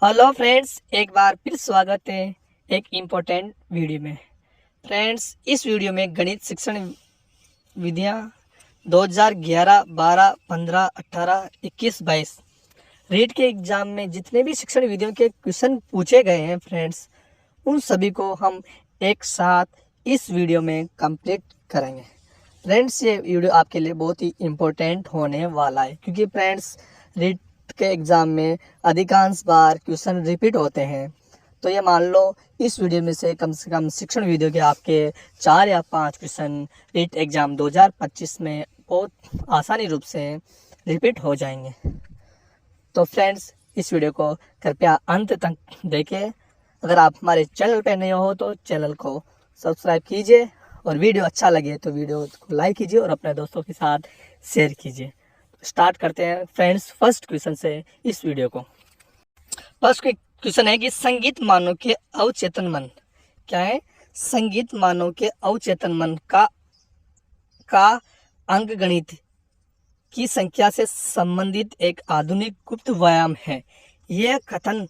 Hello friends, एक बार फिर स्वागत है एक इम्पोर्टेंट वीडियो में। फ्रेंड्स, इस वीडियो में गणित शिक्षण विधियाँ 2011, 12, 15, 18, 21, 22 रीट के एग्जाम में जितने भी शिक्षण विधियों के क्वेश्चन पूछे गए हैं फ्रेंड्स, उन सभी को हम एक साथ इस वीडियो में कंप्लीट करेंगे। फ्रेंड्स, ये वीडियो आपके लिए बहुत ही इम्पोर्टेंट होने वाला है, क्योंकि फ्रेंड्स रीट के एग्ज़ाम में अधिकांश बार क्वेश्चन रिपीट होते हैं। तो ये मान लो इस वीडियो में से कम शिक्षण वीडियो के आपके 4 या 5 क्वेश्चन रीट एग्ज़ाम 2025 में बहुत आसानी रूप से रिपीट हो जाएंगे। तो फ्रेंड्स, इस वीडियो को कृपया अंत तक देखें। अगर आप हमारे चैनल पर नए हो तो चैनल को सब्सक्राइब कीजिए, और वीडियो अच्छा लगे तो वीडियो को लाइक कीजिए और अपने दोस्तों के साथ शेयर कीजिए। स्टार्ट करते हैं फ्रेंड्स फर्स्ट क्वेश्चन से इस वीडियो को। फर्स्ट क्वेश्चन है कि संगीत मानव के अवचेतन मन, क्या है? संगीत मानव के अवचेतन मन का अंकगणित की संख्या से संबंधित एक आधुनिक गुप्त व्यायाम है। यह कथन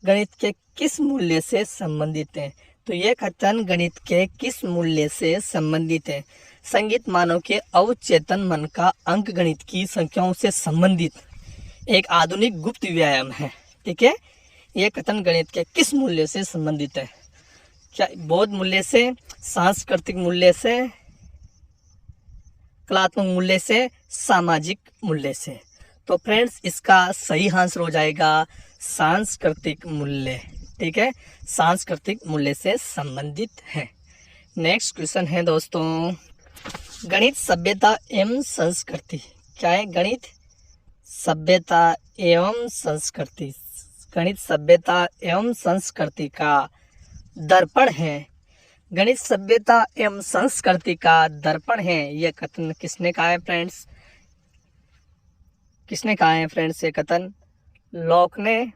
गणित के किस मूल्य से संबंधित है? तो यह कथन गणित के किस मूल्य से संबंधित है? संगीत मानव के अवचेतन मन का अंकगणित की संख्याओं से संबंधित एक आधुनिक गुप्त व्यायाम है। ठीक है, यह कथन गणित के किस मूल्य से संबंधित है? क्या बौद्ध मूल्य से, सांस्कृतिक मूल्य से, कलात्मक मूल्य से, सामाजिक मूल्य से? तो फ्रेंड्स, इसका सही आंसर हो जाएगा सांस्कृतिक मूल्य। ठीक है, सांस्कृतिक मूल्य से संबंधित है। नेक्स्ट क्वेश्चन है दोस्तों, गणित सभ्यता एवं संस्कृति, क्या है? गणित सभ्यता एवं संस्कृति, गणित सभ्यता एवं संस्कृति का दर्पण है। गणित सभ्यता एवं संस्कृति का दर्पण है, यह कथन किसने कहा है फ्रेंड्स? किसने कहा है फ्रेंड्स ये कथन? लॉक ने,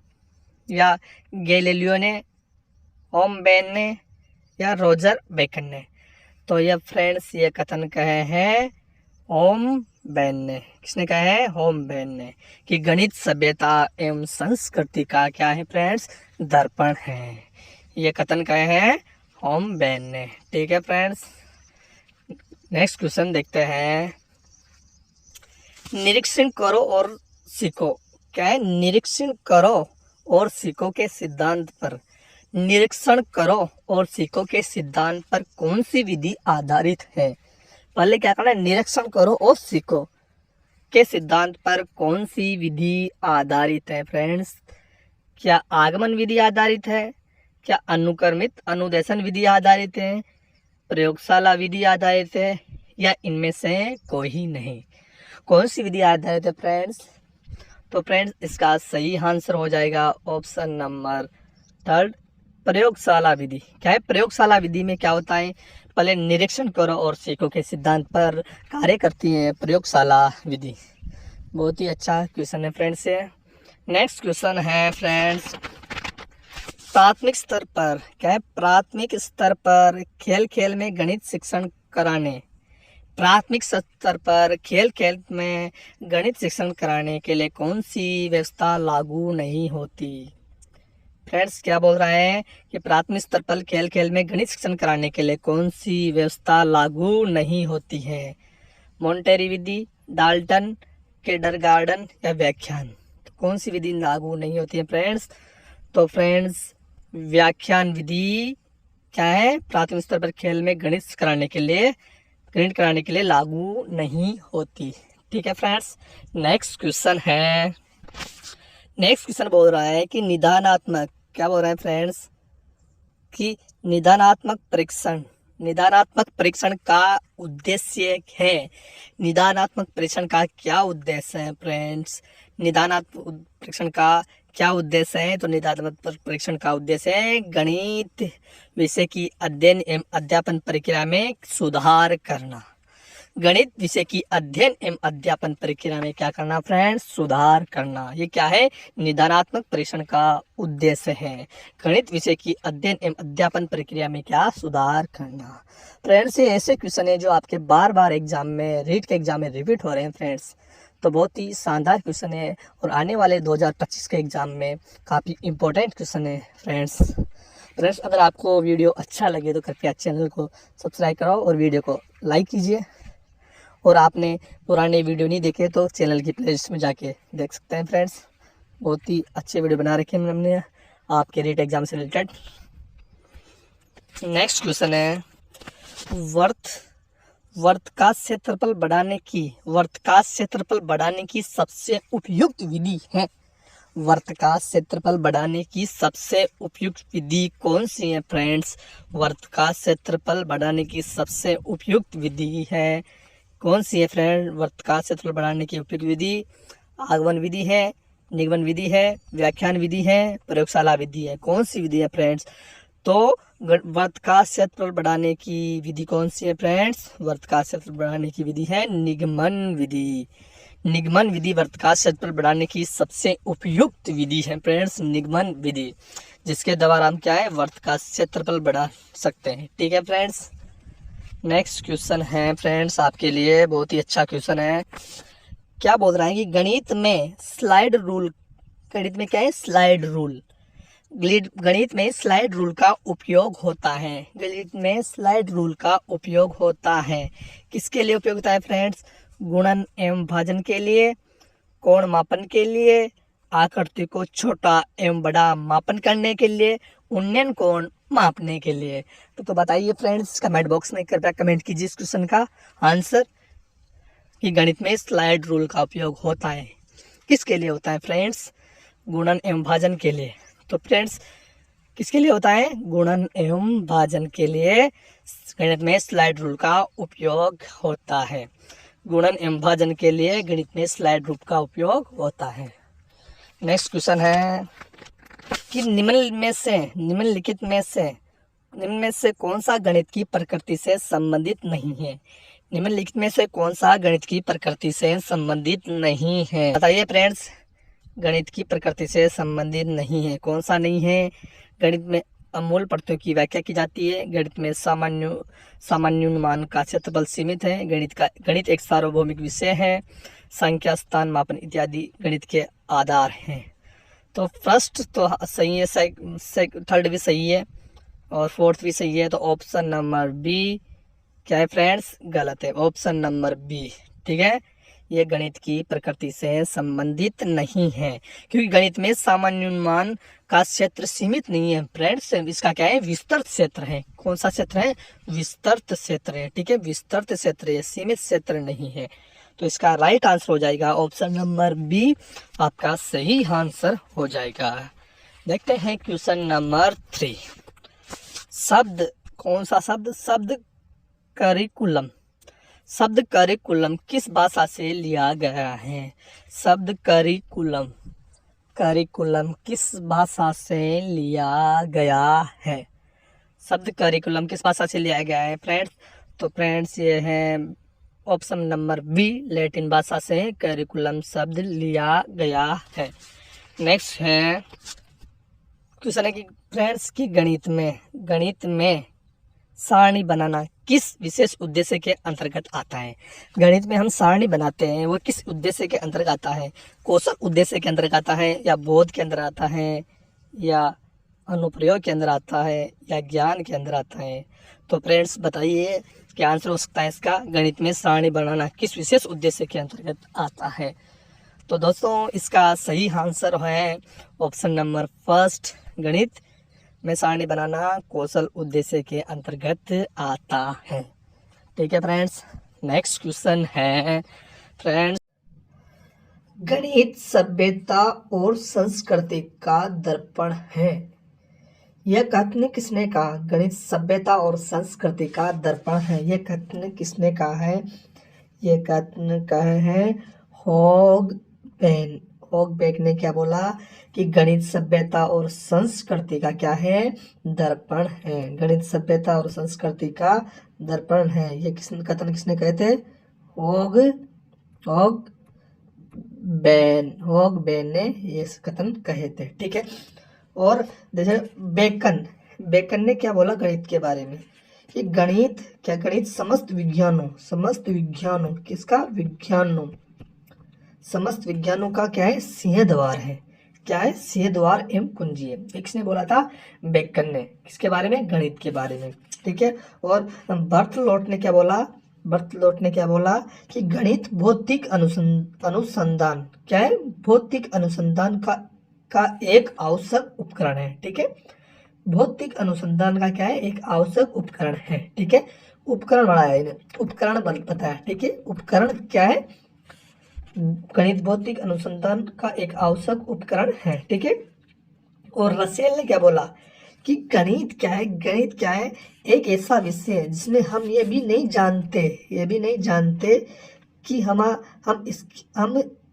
या गैलीलियो ने, होमबेन ने, या रोजर बेकन ने? तो ये फ्रेंड्स ये कथन कहे हैं होमबेन ने। किसने कहा है? होमबेन ने, कि गणित सभ्यता एवं संस्कृति का क्या है फ्रेंड्स? दर्पण है। ये कथन कहे हैं होमबेन ने। ठीक है फ्रेंड्स, नेक्स्ट क्वेश्चन देखते हैं। निरीक्षण करो और सीखो, क्या है? निरीक्षण करो और सीखो के सिद्धांत पर, निरीक्षण करो और सीखो के सिद्धांत पर कौन सी विधि आधारित है? पहले क्या करना है? निरीक्षण करो और सीखो के सिद्धांत पर कौन सी विधि आधारित है फ्रेंड्स? क्या आगमन विधि आधारित है? क्या अनुक्रमित अनुदेशन विधि आधारित है? प्रयोगशाला विधि आधारित है? या इनमें से कोई नहीं? कौन सी विधि आधारित है फ्रेंड्स? तो फ्रेंड्स, इसका सही आंसर हो जाएगा ऑप्शन नंबर 3, प्रयोगशाला विधि। क्या है? प्रयोगशाला विधि में क्या होता है? पहले निरीक्षण करो और सीखो के सिद्धांत पर कार्य करती है प्रयोगशाला विधि। बहुत ही अच्छा क्वेश्चन है फ्रेंड्स ये। नेक्स्ट क्वेश्चन है फ्रेंड्स, प्राथमिक स्तर पर, क्या है? प्राथमिक स्तर पर खेल खेल में गणित शिक्षण कराने, प्राथमिक स्तर पर खेल खेल में गणित शिक्षण कराने के लिए कौन सी व्यवस्था लागू नहीं होती? फ्रेंड्स, क्या बोल रहा है कि प्राथमिक स्तर पर खेल खेल में गणित शिक्षण कराने के लिए कौन सी व्यवस्था लागू नहीं होती है? मोंटेरी विधि, डाल्टन, किंडरगार्टन, या व्याख्यान? तो कौन सी विधि लागू नहीं होती है फ्रेंड्स? तो फ्रेंड्स, व्याख्यान विधि क्या है? प्राथमिक स्तर पर खेल में गणित कराने के लिए लागू नहीं होती। ठीक है फ्रेंड्स, नेक्स्ट क्वेश्चन है। नेक्स्ट क्वेश्चन बोल रहा है कि निदानात्मक, क्या बोल रहा है फ्रेंड्स? कि निदानात्मक परीक्षण का उद्देश्य है। निदानात्मक परीक्षण का क्या उद्देश्य है फ्रेंड्स? निदानात्मक परीक्षण का क्या उद्देश्य है? तो निदानात्मक परीक्षण का उद्देश्य है गणित विषय की अध्ययन एवं अध्यापन प्रक्रिया में सुधार करना। गणित विषय की अध्ययन एवं अध्यापन प्रक्रिया में क्या करना फ्रेंड्स? सुधार करना। ये क्या है? निदानात्मक परीक्षण का उद्देश्य है गणित विषय की अध्ययन एवं अध्यापन प्रक्रिया में क्या? सुधार करना। फ्रेंड्स, ये ऐसे क्वेश्चन है जो आपके बार बार एग्जाम में, रीट के एग्जाम में रिपीट हो रहे हैं फ्रेंड्स। तो बहुत ही शानदार क्वेश्चन है और आने वाले 2025 के एग्ज़ाम में काफ़ी इम्पोर्टेंट क्वेश्चन है फ्रेंड्स अगर आपको वीडियो अच्छा लगे तो कृपया चैनल को सब्सक्राइब कराओ और वीडियो को लाइक कीजिए। और आपने पुराने वीडियो नहीं देखे तो चैनल की प्लेलिस्ट में जाके देख सकते हैं फ्रेंड्स। बहुत ही अच्छे वीडियो बना रखे हैं हमने आपके रीट एग्ज़ाम से रिलेटेड। नेक्स्ट क्वेश्चन है वर्त का क्षेत्रफल बढ़ाने की सबसे उपयुक्त विधि है। वर्त का क्षेत्रफल बढ़ाने की सबसे उपयुक्त विधि कौन सी है फ्रेंड्स? वर्त का क्षेत्रफल बढ़ाने की सबसे उपयुक्त विधि है कौन सी है फ्रेंड? वर्त का क्षेत्रफल बढ़ाने की उपयुक्त विधि आगमन विधि है, निगमन विधि है, व्याख्यान विधि है, प्रयोगशाला विधि है। कौन सी विधि है फ्रेंड्स? तो वर्त का क्षेत्रफल बढ़ाने की विधि कौन सी है फ्रेंड्स? वर्त का क्षेत्रफल बढ़ाने की विधि है निगमन विधि। निगमन विधि वर्त का क्षेत्रफल बढ़ाने की सबसे उपयुक्त विधि है फ्रेंड्स, निगमन विधि, जिसके द्वारा हम क्या है वर्त का क्षेत्रफल बढ़ा सकते हैं। ठीक है फ्रेंड्स। नेक्स्ट क्वेश्चन है फ्रेंड्स आपके लिए बहुत ही अच्छा क्वेश्चन है। क्या बोल रहा है कि गणित में स्लाइड रूल क्या है? Slide rule. गणित में स्लाइड रूल का उपयोग होता है। गणित में स्लाइड रूल का उपयोग होता है किसके लिए उपयोग होता है फ्रेंड्स? गुणन एवं भाजन के लिए, कोण मापन के लिए, आकृति को छोटा एवं बड़ा मापन करने के लिए, उन्नयन कोण मापने के लिए। तो बताइए फ्रेंड्स कमेंट बॉक्स में कृपया कमेंट कीजिए इस क्वेश्चन का आंसर कि गणित में स्लाइड रूल का उपयोग होता है किसके लिए होता है फ्रेंड्स? गुणन एवं भाजन के लिए। तो फ्रेंड्स किसके लिए होता है? गुणन एवं भाजन के लिए गणित में स्लाइड रूल का उपयोग होता है। गुणन एवं भाजन के लिए गणित में स्लाइड रूल का उपयोग होता है। नेक्स्ट क्वेश्चन है कि निम्नलिखित में से कौन सा गणित की प्रकृति से संबंधित नहीं है? निम्नलिखित में से कौन सा गणित की प्रकृति से संबंधित नहीं है? बताइए फ्रेंड्स गणित की प्रकृति से संबंधित नहीं है कौन सा नहीं है? गणित में अमूल प्रत्ययों की व्याख्या की जाती है। गणित में सामान्यानुमान का क्षेत्रफल सीमित है। गणित एक सार्वभौमिक विषय है। संख्या, स्थान, मापन इत्यादि गणित के आधार हैं। तो फर्स्ट तो सही है, थर्ड भी सही है और फोर्थ भी सही है। तो ऑप्शन नंबर बी क्या है फ्रेंड्स? गलत है। ऑप्शन नंबर बी ठीक है, ये गणित की प्रकृति से संबंधित नहीं है क्योंकि गणित में सामान्यानुमान का क्षेत्र सीमित नहीं है फ्रेंड्स। इसका क्या है? विस्तृत क्षेत्र है। कौन सा क्षेत्र है? विस्तृत क्षेत्र है। ठीक है, विस्तृत क्षेत्र है, सीमित क्षेत्र नहीं है। तो इसका राइट आंसर हो जाएगा ऑप्शन नंबर बी आपका सही आंसर हो जाएगा। देखते हैं क्वेश्चन नंबर 3। शब्द कौन सा शब्द करिकुलम। शब्द करिकुलम किस भाषा से लिया गया है? शब्द करिकुलम किस भाषा से लिया गया है? शब्द करिकुलम किस भाषा से लिया गया है फ्रेंड्स? तो फ्रेंड्स ये है ऑप्शन नंबर बी, लैटिन भाषा से करिकुलम शब्द लिया गया है। नेक्स्ट है क्वेश्चन है कि फ्रेंड्स की गणित में सारणी बनाना किस विशेष उद्देश्य के अंतर्गत आता है? गणित में हम सारणी बनाते हैं वो किस उद्देश्य के अंतर्गत आता है? कौशल उद्देश्य के अंतर्गत आता है या बोध के अंदर आता है या अनुप्रयोग के अंदर आता है या ज्ञान के अंदर आता है? तो फ्रेंड्स बताइए क्या आंसर हो सकता है इसका? गणित में सारणी बनाना किस विशेष उद्देश्य के अंतर्गत आता है? तो दोस्तों इसका सही आंसर है ऑप्शन नंबर फर्स्ट, गणित में सारणी बनाना कौशल उद्देश्य के अंतर्गत आता है। ठीक है फ्रेंड्स। नेक्स्ट क्वेश्चन है फ्रेंड्स, गणित सभ्यता और संस्कृति का दर्पण है। यह कथन किसने कहा? गणित सभ्यता और संस्कृति का दर्पण है। यह कथन किसने कहा है? यह कथन कहे हैं हॉगबैक ने क्या बोला कि गणित सभ्यता और संस्कृति का क्या है? दर्पण है। गणित सभ्यता और संस्कृति का दर्पण है। ये कथन किसने कहे थे? हॉगबैक ने ये कथन कहे थे। ठीक है। और जैसे बेकन ने क्या बोला गणित के बारे में कि गणित समस्त विज्ञानों किसका? समस्त विज्ञानों का क्या है, सिंह द्वार है। क्या है, सिंह द्वार एवं कुंजी है। किसने बोला था, बेकन ने। किसके बारे में, गणित के बारे में। ठीक है। और बर्थलोट ने क्या बोला, बर्थलोट ने क्या बोला कि गणित भौतिक अनुसंधान क्या है, भौतिक अनुसंधान का एक आवश्यक उपकरण है। ठीक है, भौतिक अनुसंधान का क्या है, एक आवश्यक उपकरण है। ठीक है, उपकरण बनाया है इन्हें, उपकरण बताया। ठीक है, उपकरण क्या है, गणित भौतिक अनुसंधान का एक आवश्यक उपकरण है। ठीक है। और रसेल ने क्या बोला कि गणित क्या है, गणित क्या है, एक ऐसा विषय है जिसमें हम ये भी नहीं जानते कि हम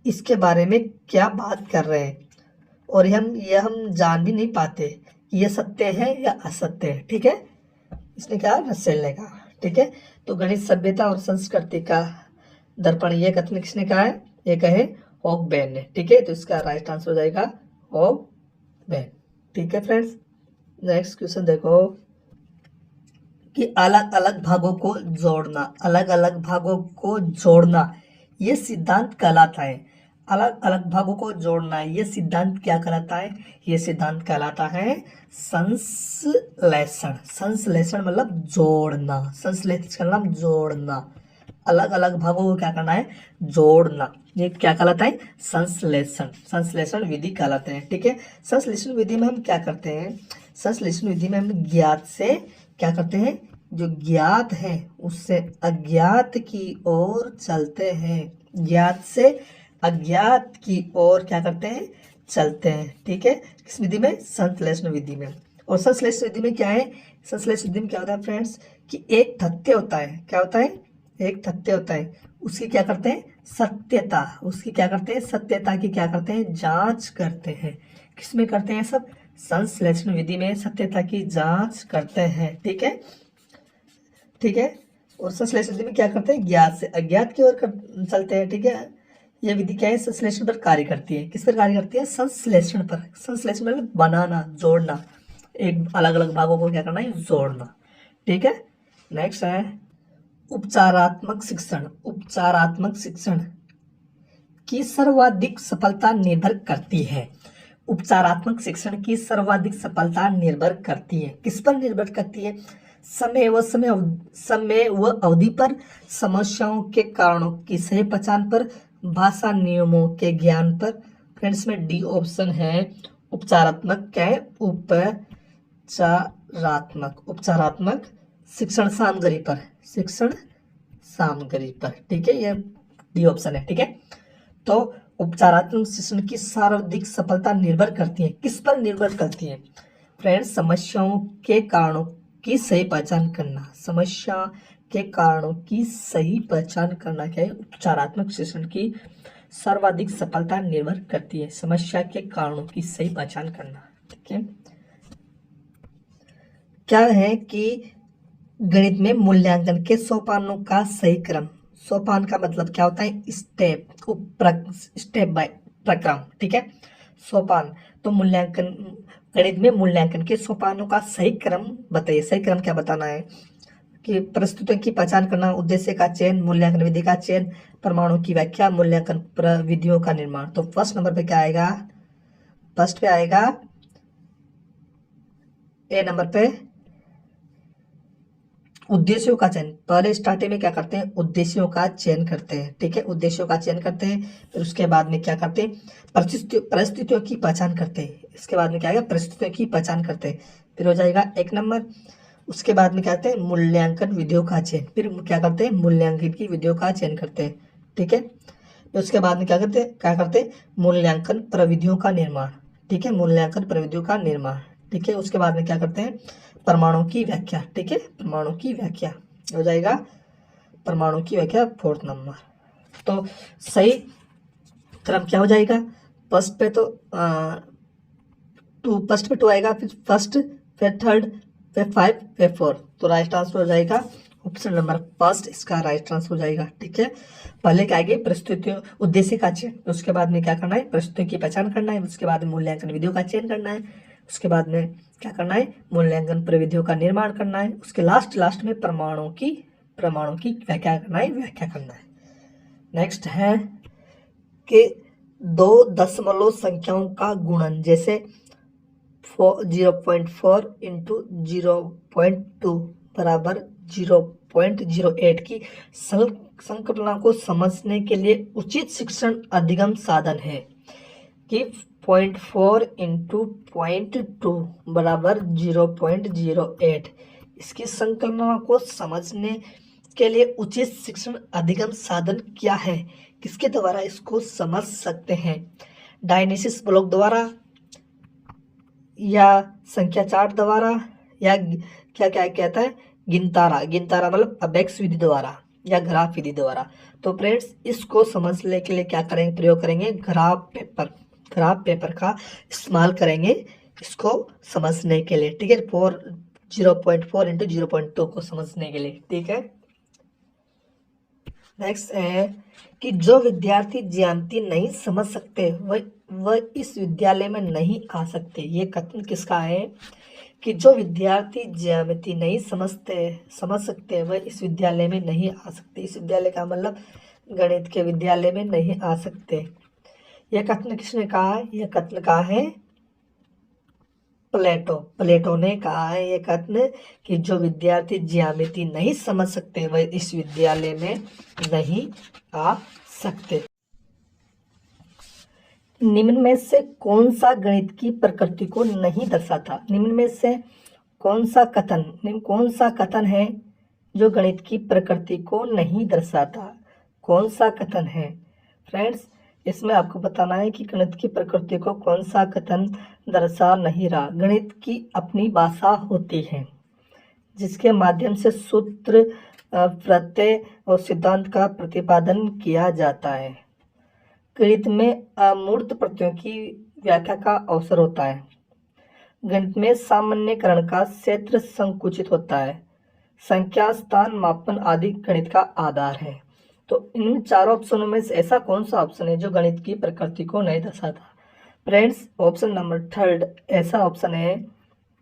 इसके बारे में क्या बात कर रहे हैं, और हम जान भी नहीं पाते कि ये सत्य है या असत्य है। ठीक है, इसने कहा, रसेल ने कहा। ठीक है, तो गणित सभ्यता और संस्कृति का दर्पण, ये कथन किसने कहा है, ये कहे हॉकबेन ने। ठीक है, तो इसका राइट आंसर हो जाएगा हॉकबेन। ठीक है फ्रेंड्स, नेक्स्ट क्वेश्चन देखो कि अलग अलग भागों को जोड़ना, अलग अलग भागों को जोड़ना ये सिद्धांत कहलाता है। अलग अलग भागों को जोड़ना ये सिद्धांत क्या कहलाता है, ये सिद्धांत कहलाता है संश्लेषण। संश्लेषण मतलब जोड़ना, संश्लेषण का मतलब जोड़ना। अलग अलग भागों को क्या करना है, जोड़ना, ये क्या कहलाता है, संश्लेषण। संश्लेषण विधि कहलाते हैं। ठीक है, संश्लेषण विधि में हम क्या करते हैं, संश्लेषण विधि में हम ज्ञात से क्या करते हैं, जो ज्ञात है उससे अज्ञात की ओर चलते हैं, ज्ञात से अज्ञात की ओर क्या करते हैं, चलते हैं। ठीक है, किस विधि में, संश्लेषण विधि में। और संश्लेषण विधि में क्या है, संश्लेषण विधि में क्या होता है फ्रेंड्स कि एक तथ्य होता है, क्या होता है, एक तथ्य होता है, उसकी क्या करते हैं, सत्यता, उसकी क्या करते हैं, सत्यता की क्या करते हैं, जांच करते हैं। किसमें करते हैं सब, संश्लेषण विधि में सत्यता की जांच करते हैं। ठीक है, ठीक है। और संश्लेषण विधि में क्या करते हैं, ज्ञात से अज्ञात की ओर चलते हैं। ठीक है, यह विधि क्या है, संश्लेषण पर कार्य करती है। किस पर कार्य करती है, संश्लेषण पर। संश्लेषण मतलब बनाना, जोड़ना, एक अलग अलग भागों को क्या करना है, जोड़ना। ठीक है, नेक्स्ट है उपचारात्मक शिक्षण। उपचारात्मक शिक्षण की सर्वाधिक सफलता निर्भर करती है। उपचारात्मक शिक्षण की सर्वाधिक सफलता निर्भर करती है, किस पर निर्भर करती है, समय व अवधि पर, समस्याओं के कारणों की सही पहचान पर, भाषा नियमों के ज्ञान पर। फ्रेंड्स में डी ऑप्शन है उपचारात्मक, क्या है, उपचारात्मक शिक्षण सामग्री पर, शिक्षण सामग्री पर। ठीक है, ये डी ऑप्शन है। ठीक है, तो उपचारात्मक शिक्षण की सर्वाधिक सफलता निर्भर करती है, किस पर निर्भर करती है फ्रेंड्स, समस्याओं के कारणों की सही पहचान करना। समस्या के कारणों की सही पहचान करना क्या है, उपचारात्मक शिक्षण की सर्वाधिक सफलता निर्भर करती है, समस्या के कारणों की सही पहचान करना। ठीक है, क्या है कि गणित में मूल्यांकन के सोपानों का सही क्रम, सोपान का मतलब क्या होता है, स्टेप, स्टेप बाय प्रक्रम। ठीक है, सोपान, तो मूल्यांकन, गणित में मूल्यांकन के सोपानों का सही क्रम बताइए। सही क्रम क्या बताना है कि प्रस्तुतियों की पहचान करना, उद्देश्य का चयन, मूल्यांकन विधि का चयन, परमाणु की व्याख्या, मूल्यांकन प्रविधियों का निर्माण। तो फर्स्ट नंबर पे क्या आएगा, फर्स्ट पे आएगा ए नंबर पे उद्देश्यों का चयन। पहले स्टार्टिंग में क्या करते हैं, उद्देश्यों का चयन करते हैं। ठीक है, उद्देश्यों का चयन करते हैं, फिर उसके बाद में क्या करते हैं, परिस्थितियों की पहचान करते हैं। इसके बाद में क्या आएगा, परिस्थितियों की पहचान करते हैं, फिर हो जाएगा एक नंबर। उसके बाद में क्या करते हैं, मूल्यांकन विधियों का चयन, फिर क्या करते हैं, मूल्यांकन की विधियों का चयन करते हैं। ठीक है, फिर उसके बाद में क्या करते हैं, मूल्यांकन प्रविधियों का निर्माण। ठीक है, मूल्यांकन प्रविधियों का निर्माण। ठीक है, उसके बाद में क्या करते हैं, परमाणु की व्याख्या। ठीक है, परमाणु की व्याख्या हो जाएगा, परमाणु की व्याख्या फोर्थ नंबर। तो सही क्रम क्या हो जाएगा, फर्स्ट पे तो फर्स्ट पे 2 आएगा, फिर फर्स्ट, फिर थर्ड, फिर 5, फिर 4। तो राइट आंसर हो जाएगा ऑप्शन नंबर फर्स्ट, इसका राइट आंसर हो जाएगा। ठीक है, पहले क्या आएगी, परिस्थितियों, उद्देश्य का चयन, उसके बाद में क्या करना है, परिस्थितियों की पहचान करना है, उसके बाद मूल्यांकन विधियों का चयन करना है, उसके बाद में क्या करना है, मूल्यांकन प्रविधियों का निर्माण करना है, उसके लास्ट में परमाणु की व्याख्या करना है, व्याख्या करना है। नेक्स्ट है के दो दशमलव संख्याओं का गुणन, जैसे 0.4 इंटू 0.2 बराबर 0.08 की संकल्पना को समझने के लिए उचित शिक्षण अधिगम साधन है कि 0.4 इंटू 0.2 बराबर 0.08। इसकी संकल्पना को समझने के लिए उचित शिक्षण अधिगम साधन क्या है, किसके द्वारा इसको समझ सकते हैं? डायनेसिस ब्लॉक द्वारा, या संख्या चार्ट द्वारा, या क्या क्या कहता है गिनतारा मतलब अबेक्स विधि द्वारा, या ग्राफ विधि द्वारा। तो फ्रेंड्स, इसको समझने के लिए क्या करेंगे, प्रयोग करेंगे ग्राफ पेपर का इस्तेमाल करेंगे इसको समझने के लिए, ठीक है। 0.4 इंटू 0.2 को समझने के लिए, ठीक है। नेक्स्ट है कि जो विद्यार्थी ज्यामिति नहीं समझ सकते वह इस विद्यालय में नहीं आ सकते। ये कथन किसका है कि जो विद्यार्थी ज्यामिति नहीं समझ सकते वह इस विद्यालय में नहीं आ सकते। इस विद्यालय का मतलब गणित के विद्यालय में नहीं आ सकते। यह कथन किसने कहा है? यह कथन कहा है प्लेटो ने कहा है ये कथन कि जो विद्यार्थी ज्यामिति नहीं समझ सकते वह इस विद्यालय में नहीं आ सकते। निम्न में से कौन सा गणित की प्रकृति को नहीं दर्शाता? निम्न में से कौन सा कथन है जो गणित की प्रकृति को नहीं दर्शाता? कौन सा कथन है फ्रेंड्स? इसमें आपको बताना है कि गणित की प्रकृति को कौन सा कथन दर्शा नहीं रहा। गणित की अपनी भाषा होती है जिसके माध्यम से सूत्र, प्रत्यय और सिद्धांत का प्रतिपादन किया जाता है। गणित में अमूर्त प्रत्ययों की व्याख्या का अवसर होता है। गणित में सामान्यकरण का क्षेत्र संकुचित होता है। संख्या, स्थान, मापन आदि गणित का आधार है। तो इन चारों ऑप्शनों में से ऐसा कौन सा ऑप्शन है जो गणित की प्रकृति को नहीं दर्शाता? फ्रेंड्स, ऑप्शन नंबर 3 ऐसा ऑप्शन है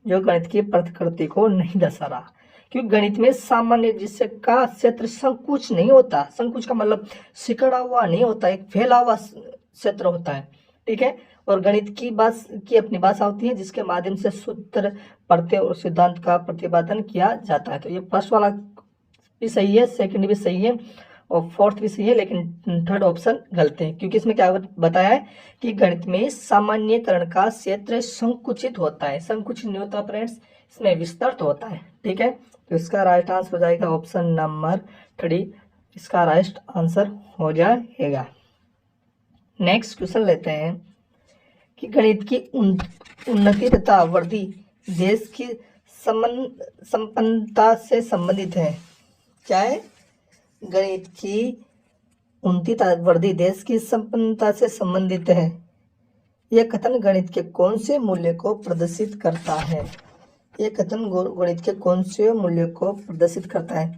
जो गणित की प्रकृति को नहीं दर्शा रहा, क्योंकि गणित में सामान्य जिससे का क्षेत्र संकुच नहीं होता। संकुच का मतलब सिकड़ा हुआ नहीं होता, एक फैला हुआ क्षेत्र होता है, ठीक है। और गणित की अपनी भाषा होती है जिसके माध्यम से सूत्र, प्रत्यय और सिद्धांत का प्रतिपादन किया जाता है। तो ये फर्स्ट वाला भी सही है, सेकंड भी सही है और फोर्थ भी सही है, लेकिन थर्ड ऑप्शन गलत है, क्योंकि इसमें क्या बताया है कि गणित में सामान्यकरण का क्षेत्र संकुचित होता है। संकुचित नहीं होता फ्रेंड्स, इसमें विस्तृत होता है, ठीक है। तो इसका राइट आंसर हो जाएगा ऑप्शन नंबर 3, इसका राइट आंसर हो जाएगा। नेक्स्ट क्वेश्चन लेते हैं कि गणित की उन्नति तथा वृद्धि देश की संपन्नता से संबंधित है। क्या है? गणित की उन्नति तथा वृद्धि देश की संपन्नता से संबंधित है। यह कथन गणित के कौन से मूल्य को प्रदर्शित करता है? यह कथन गणित के कौन से मूल्य को प्रदर्शित करता है?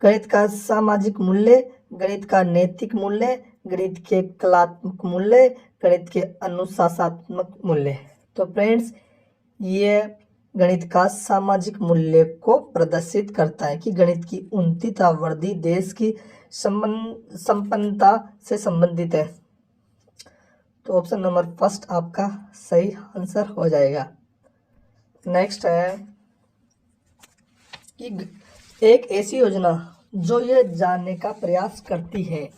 गणित का सामाजिक मूल्य, गणित का नैतिक मूल्य, गणित के कलात्मक मूल्य, गणित के अनुशासनात्मक मूल्य। तो फ्रेंड्स, ये गणित का सामाजिक मूल्य को प्रदर्शित करता है कि गणित की उन्नति तथा वृद्धि देश की संपन्नता से संबंधित है। तो ऑप्शन नंबर फर्स्ट आपका सही आंसर हो जाएगा। नेक्स्ट है कि एक ऐसी योजना जो ये जानने का प्रयास करती है,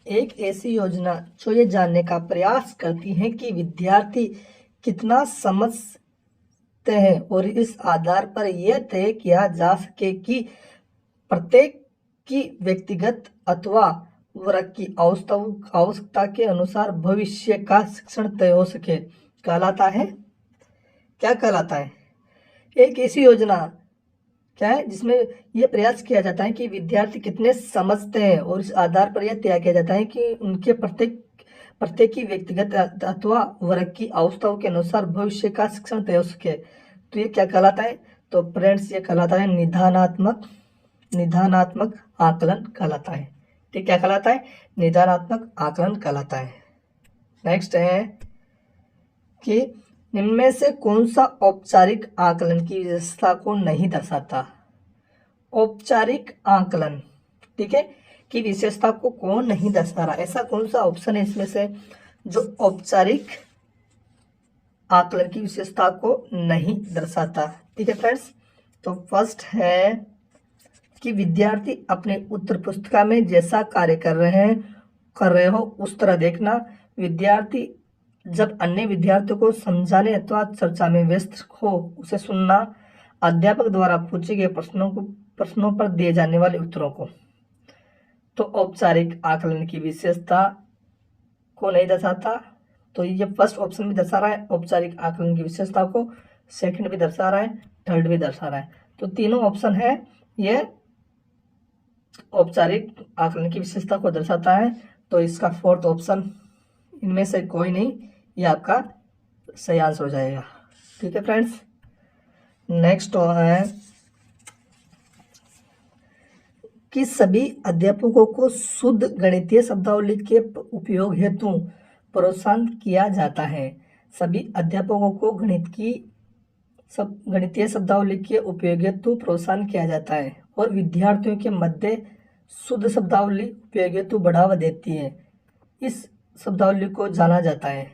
एक ऐसी योजना जो ये जानने का प्रयास करती है कि विद्यार्थी कितना समझते हैं और इस आधार पर यह तय किया जा सके कि प्रत्येक की व्यक्तिगत अथवा वर्ग की आवश्यकता के अनुसार भविष्य का शिक्षण तय हो सके, कहलाता है। क्या कहलाता है? एक ऐसी योजना क्या है जिसमें यह प्रयास किया जाता है कि विद्यार्थी कितने समझते हैं और इस आधार पर यह तय किया जाता है कि उनके प्रत्येक की व्यक्तिगत अथवा वर्ग की आवश्यकताओं के अनुसार भविष्य का शिक्षण तय हो सके। तो ये क्या कहलाता है? तो फ्रेंड्स, ये कहलाता है निदानात्मक आकलन कहलाता है। ठीक, क्या कहलाता है? निदानात्मक आकलन कहलाता है। नेक्स्ट है कि निम्न में से कौन सा औपचारिक आकलन की व्यवस्था को नहीं दर्शाता? औपचारिक आकलन, ठीक है, की विशेषता को कौन नहीं दर्शा रहा? ऐसा कौन सा ऑप्शन है इसमें से जो औपचारिक आकलन की विशेषता को नहीं दर्शाता? ठीक है फ्रेंड्स, तो फर्स्ट है कि विद्यार्थी अपने उत्तर पुस्तिका में जैसा कार्य कर रहे हो उस तरह देखना। विद्यार्थी जब अन्य विद्यार्थियों को समझाने अथवा चर्चा में व्यस्त हो उसे सुनना। अध्यापक द्वारा पूछे गए प्रश्नों पर दिए जाने वाले उत्तरों को। तो औपचारिक आकलन की विशेषता को नहीं दर्शाता, तो ये फर्स्ट ऑप्शन भी दर्शा रहा है औपचारिक आकलन की विशेषता को, सेकंड भी दर्शा रहा है, थर्ड भी दर्शा रहा है। तो तीनों ऑप्शन है ये औपचारिक आकलन की विशेषता को दर्शाता है। तो इसका फोर्थ ऑप्शन इनमें से कोई नहीं, ये आपका सही आंसर हो जाएगा। ठीक है फ्रेंड्स, नेक्स्ट है कि सभी अध्यापकों को शुद्ध गणितीय शब्दावली के उपयोग हेतु प्रोत्साहन किया जाता है। सभी अध्यापकों को गणितीय शब्दावली के उपयोग हेतु प्रोत्साहन किया जाता है और विद्यार्थियों के मध्य शुद्ध शब्दावली उपयोग हेतु बढ़ावा देती है। इस शब्दावली को जाना जाता है।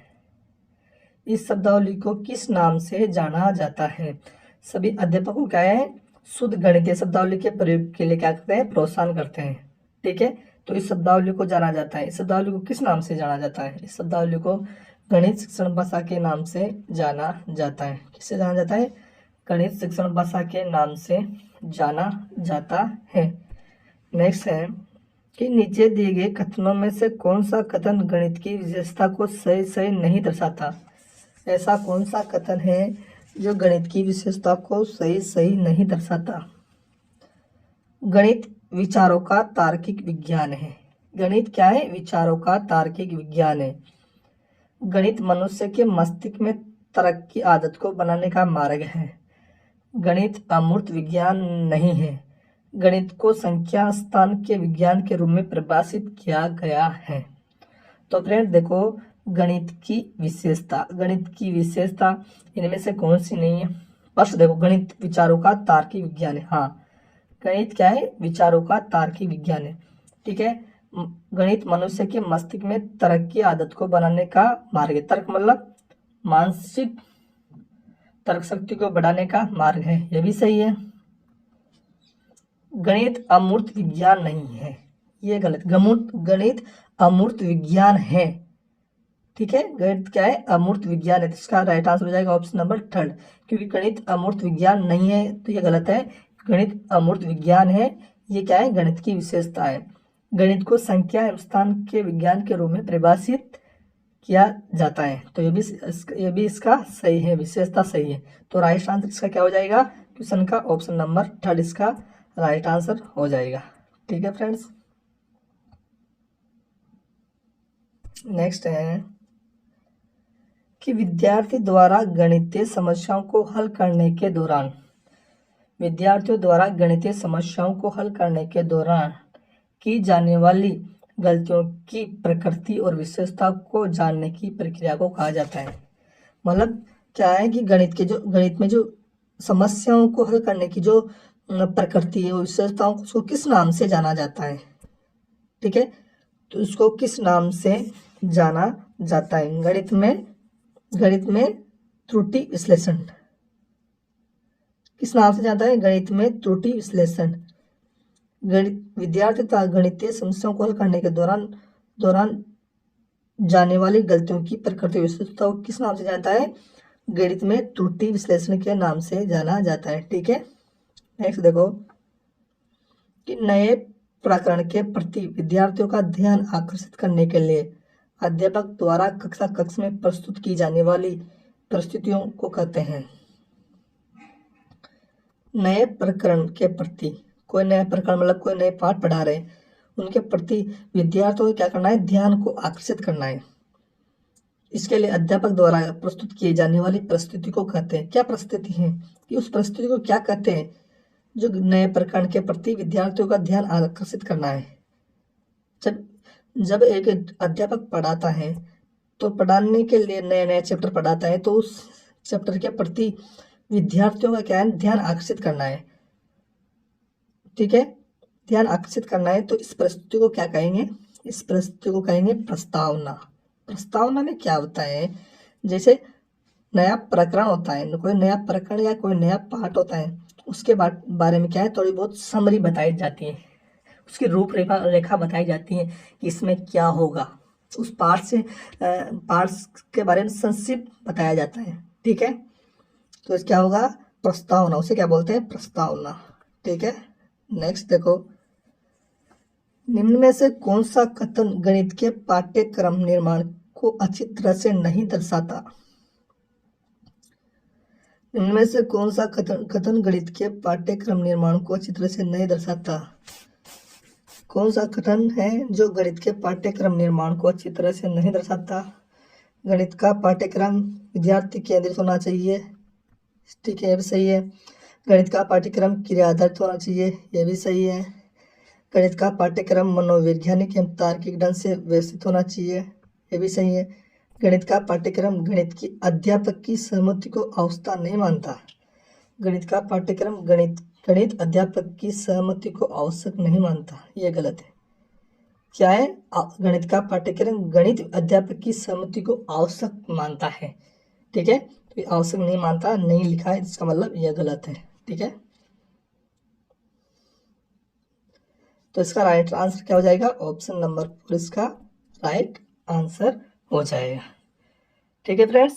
इस शब्दावली को किस नाम से जाना जाता है? सभी अध्यापकों क्या है, शुद्ध गणितीय शब्दावली के प्रयोग के लिए क्या करते हैं, प्रोत्साहन करते हैं। ठीक है, तो इस शब्दावली को जाना जाता है। इस शब्दावली को किस नाम से जाना जाता है? इस शब्दावली को गणित शिक्षण भाषा के नाम से जाना जाता है। किससे जाना जाता है? गणित शिक्षण भाषा के नाम से जाना जाता है। नेक्स्ट है कि नीचे दिए गए कथनों में से कौन सा कथन गणित की विशेषता को सही नहीं दर्शाता? ऐसा कौन सा कथन है जो गणित की विशेषता को सही नहीं दर्शाता? गणित विचारों का तार्किक विज्ञान है। गणित क्या है? विचारों का तार्किक विज्ञान है। गणित मनुष्य के मस्तिष्क में तर्क की आदत को बनाने का मार्ग है। गणित अमूर्त विज्ञान नहीं है। गणित को संख्या स्थान के विज्ञान के रूप में परिभाषित किया गया है। तो फ्रेंड देखो, गणित की विशेषता इनमें से कौन सी नहीं है? फर्स्ट देखो, गणित विचारों का तार्किक विज्ञान है। हाँ, गणित क्या है? विचारों का तार्किक विज्ञान है। ठीक है, गणित मनुष्य के मस्तिष्क में तर्क की आदत को बनाने का मार्ग है। तर्क मतलब मानसिक तर्क शक्ति को बढ़ाने का मार्ग है, यह भी सही है। गणित अमूर्त विज्ञान नहीं है, ये गलत। गणित अमूर्त विज्ञान है। ठीक है, गणित क्या है? अमूर्त विज्ञान है। तो इसका राइट आंसर हो जाएगा ऑप्शन नंबर थर्ड, क्योंकि गणित अमूर्त विज्ञान नहीं है तो ये गलत है। गणित अमूर्त विज्ञान है, ये क्या है? गणित की विशेषता है। गणित को संख्या एवं स्थान के विज्ञान के रूप में परिभाषित किया जाता है, तो ये भी इसका सही है, विशेषता सही है। तो राइट आंसर इसका क्या हो जाएगा? क्वेश्चन का ऑप्शन नंबर थर्ड इसका राइट आंसर हो जाएगा। ठीक है फ्रेंड्स, नेक्स्ट है कि विद्यार्थियों द्वारा गणितीय समस्याओं को हल करने के दौरान की जाने वाली गलतियों की प्रकृति और विशेषता को जानने की प्रक्रिया को कहा जाता है। मतलब क्या है कि गणित में जो समस्याओं को हल करने की जो प्रकृति है, विशेषताओं को किस नाम से जाना जाता है? ठीक है, तो उसको किस नाम से जाना जाता है? गणित में त्रुटि विश्लेषण किस नाम से जाता है? गणित में त्रुटि विश्लेषण। विद्यार्थी गणितीय समस्याओं को हल करने के दौरान जाने वाली गलतियों की प्रकृति विशेषता को किस नाम से जानता है? गणित में त्रुटि विश्लेषण के नाम से जाना जाता है। ठीक है, नेक्स्ट देखो कि नए प्रकरण के प्रति विद्यार्थियों का ध्यान आकर्षित करने के लिए अध्यापक द्वारा कक्ष में प्रस्तुत की जाने वाली परिस्थितियों को कहते हैं। नए प्रकरण के प्रति, कोई नया प्रकरण मतलब कोई नए पाठ पढ़ा रहे, उनके प्रति विद्यार्थियों को क्या करना है? ध्यान को आकर्षित करना है। इसके लिए अध्यापक द्वारा प्रस्तुत किए जाने वाली परिस्थिति को कहते हैं। क्या परिस्थिति है कि उस परिस्थिति को क्या कहते हैं? जो नए प्रकरण के प्रति विद्यार्थियों का ध्यान आकर्षित करना है। जब एक अध्यापक पढ़ाता है तो पढ़ाने के लिए नए चैप्टर पढ़ाता है, तो उस चैप्टर के प्रति विद्यार्थियों का क्या है? ध्यान आकर्षित करना है। ठीक है, ध्यान आकर्षित करना है तो इस परिस्थिति को क्या कहेंगे, इस परिस्थिति को कहेंगे प्रस्तावना। प्रस्तावना में क्या होता है, जैसे नया प्रकरण होता है, कोई नया प्रकरण या कोई नया पाठ होता है, उसके बारे में क्या है, थोड़ी बहुत समरी बताई जाती है, उसकी रूपरेखा रेखा बताई जाती है कि इसमें क्या होगा, उस पार्ट के बारे में संक्षिप्त बताया जाता है। ठीक है, तो इस क्या होगा, प्रस्तावना, उसे क्या बोलते हैं, प्रस्तावना। ठीक है, नेक्स्ट देखो, निम्न में से कौन सा कथन गणित के पाठ्यक्रम निर्माण को अच्छी तरह से नहीं दर्शाता। इनमें से कौन सा कथन गणित के पाठ्यक्रम निर्माण को अच्छी तरह से नहीं दर्शाता। कौन सा कथन है जो गणित के पाठ्यक्रम निर्माण को अच्छी तरह से नहीं दर्शाता। गणित का पाठ्यक्रम विद्यार्थी केंद्रित होना चाहिए, ठीक है, ये भी सही है। गणित का पाठ्यक्रम क्रिया आधारित होना चाहिए, ये भी सही है। गणित का पाठ्यक्रम मनोवैज्ञानिक एवं तार्किक ढंग से व्यवस्थित होना चाहिए, ये भी सही है। गणित का पाठ्यक्रम गणित की अध्यापक की सहमति को आवश्यकता नहीं मानता। गणित का पाठ्यक्रम गणित अध्यापक की सहमति को आवश्यक नहीं मानता, यह गलत है। क्या है, गणित का पाठ्यक्रम गणित अध्यापक की सहमति को आवश्यक मानता है। ठीक है, तो आवश्यक नहीं मानता नहीं लिखा है, इसका मतलब यह गलत है। ठीक है, तो इसका राइट आंसर क्या हो जाएगा, ऑप्शन नंबर 4 इसका राइट आंसर हो जाएगा। ठीक है फ्रेंड्स,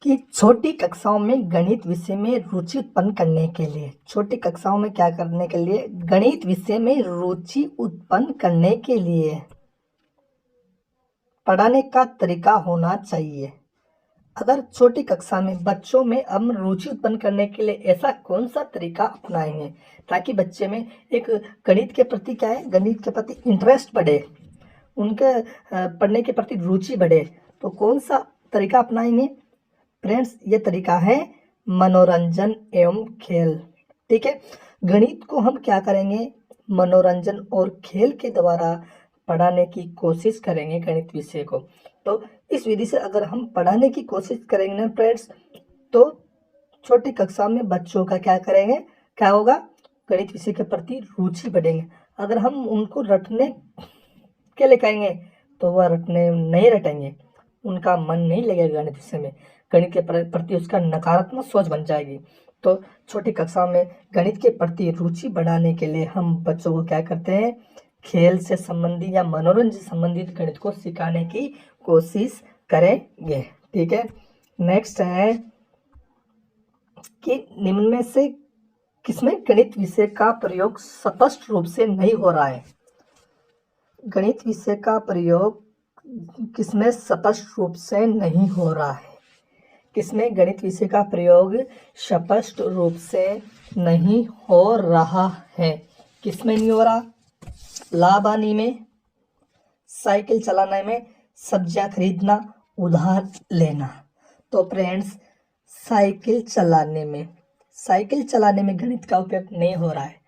कि छोटी कक्षाओं में गणित विषय में रुचि उत्पन्न करने के लिए, छोटी कक्षाओं में क्या करने के लिए, गणित विषय में रुचि उत्पन्न करने के लिए पढ़ाने का तरीका होना चाहिए। अगर छोटी कक्षा में बच्चों में हम रुचि उत्पन्न करने के लिए ऐसा कौन सा तरीका अपनाएंगे ताकि बच्चे में एक गणित के प्रति क्या है, गणित के प्रति इंटरेस्ट बढ़े, उनके पढ़ने के प्रति रुचि बढ़े, तो कौन सा तरीका अपनाएंगे फ्रेंड्स, ये तरीका है मनोरंजन एवं खेल। ठीक है, गणित को हम क्या करेंगे, मनोरंजन और खेल के द्वारा पढ़ाने की कोशिश करेंगे गणित विषय को। तो इस विधि से अगर हम पढ़ाने की कोशिश करेंगे ना फ्रेंड्स, तो छोटी कक्षा में बच्चों का क्या करेंगे, क्या होगा, गणित विषय के प्रति रुचि बढ़ेंगे। अगर हम उनको रटने के लिए कहेंगे तो वह रटने नहीं रटेंगे, उनका मन नहीं लगेगा गणित विषय में, गणित के प्रति उसका नकारात्मक सोच बन जाएगी। तो छोटी कक्षा में गणित के प्रति रुचि बढ़ाने के लिए हम बच्चों को क्या करते हैं, खेल से संबंधित या मनोरंजन से संबंधित गणित को सिखाने की कोशिश करेंगे। ठीक है, नेक्स्ट है कि निम्न में से किसमें गणित विषय का प्रयोग स्पष्ट रूप से नहीं हो रहा है। गणित विषय का प्रयोग किसमें स्पष्ट रूप से नहीं हो रहा है, किसमें गणित विषय का प्रयोग स्पष्ट रूप से नहीं हो रहा है, किसमें नहीं हो रहा, लाबानी में, साइकिल चलाने में, सब्जियां खरीदना, उधार लेना। तो फ्रेंड्स साइकिल चलाने में गणित का उपयोग नहीं हो रहा है।